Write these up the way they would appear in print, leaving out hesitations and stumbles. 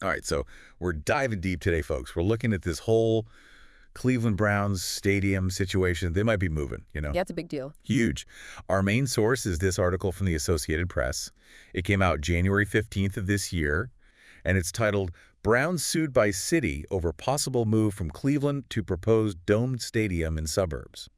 All right, so we're diving deep today, folks. We're looking at this whole Cleveland Browns stadium situation. They might be moving, Yeah, it's a big deal. Huge. Our main source is this article from the Associated Press. It came out January 15th of this year, and it's titled, Browns Sued by City Over Possible Move from Cleveland to Proposed Domed Stadium in Suburbs.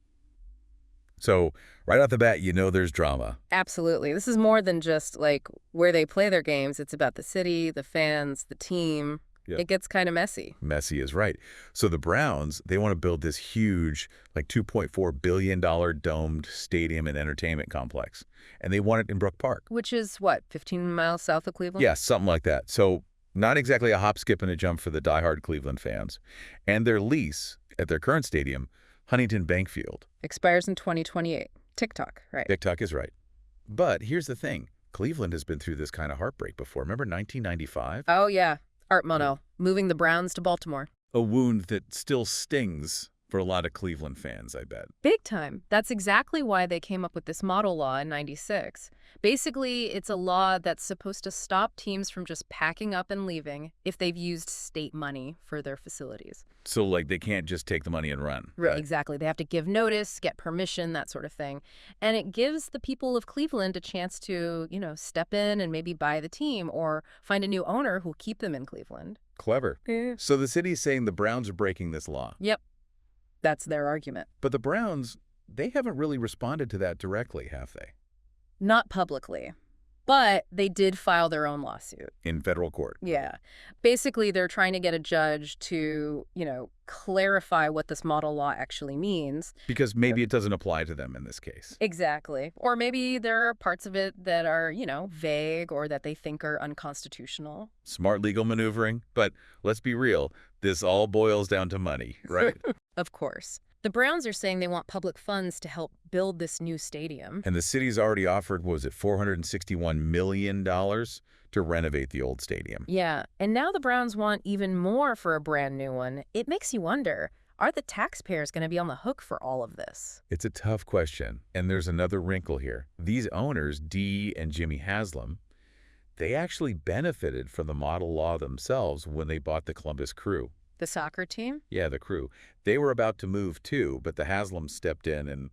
So right off the bat, there's drama. Absolutely. This is more than just like where they play their games. It's about the city, the fans, the team. Yep. It gets kind of messy. Messy is right. So the Browns, they want to build this huge, like $2.4 billion domed stadium and entertainment complex. And they want it in Brook Park. Which is, what, 15 miles south of Cleveland? Yeah, something like that. So not exactly a hop, skip, and a jump for the diehard Cleveland fans. And their lease at their current stadium, Huntington Bank Field, expires in 2028. TikTok, right? TikTok is right. But here's the thing. Cleveland has been through this kind of heartbreak before. Remember 1995? Oh, yeah. Art Modell, moving the Browns to Baltimore. A wound that still stings for a lot of Cleveland fans, I bet. Big time. That's exactly why they came up with this Modell Law in '96. Basically, it's a law that's supposed to stop teams from just packing up and leaving if they've used state money for their facilities. So, like, they can't just take the money and run. Right, exactly. They have to give notice, get permission, that sort of thing. And it gives the people of Cleveland a chance to, step in and maybe buy the team or find a new owner who'll keep them in Cleveland. Clever. Yeah. So the city's saying the Browns are breaking this law. Yep. That's their argument. But the Browns, they haven't really responded to that directly, have they? Not publicly, but they did file their own lawsuit. In federal court. Yeah. Basically, they're trying to get a judge to, clarify what this Modell Law actually means. Because maybe it doesn't apply to them in this case. Exactly. Or maybe there are parts of it that are, vague or that they think are unconstitutional. Smart legal maneuvering. But let's be real, this all boils down to money, right? Of course. The Browns are saying they want public funds to help build this new stadium. And the city's already offered, what was it, $461 million to renovate the old stadium. Yeah, and now the Browns want even more for a brand new one. It makes you wonder, are the taxpayers going to be on the hook for all of this? It's a tough question, and there's another wrinkle here. These owners, Dee and Jimmy Haslam, they actually benefited from the Modell Law themselves when they bought the Columbus Crew. The soccer team? Yeah, the Crew. They were about to move too, but the Haslams stepped in and,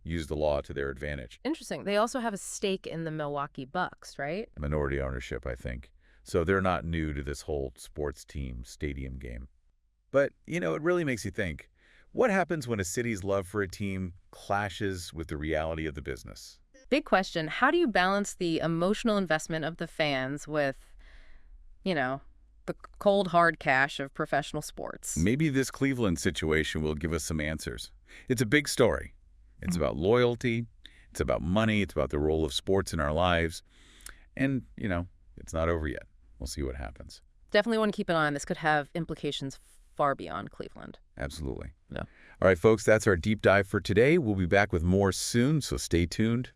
used the law to their advantage. Interesting. They also have a stake in the Milwaukee Bucks, right? Minority ownership, I think. So they're not new to this whole sports team stadium game. But, it really makes you think, what happens when a city's love for a team clashes with the reality of the business? Big question. How do you balance the emotional investment of the fans with, the cold, hard cash of professional sports? Maybe this Cleveland situation will give us some answers. It's a big story. It's about loyalty. It's about money. It's about the role of sports in our lives. And, it's not over yet. We'll see what happens. Definitely want to keep an eye on this. Could have implications far beyond Cleveland. Absolutely. Yeah. All right, folks, that's our deep dive for today. We'll be back with more soon, so stay tuned.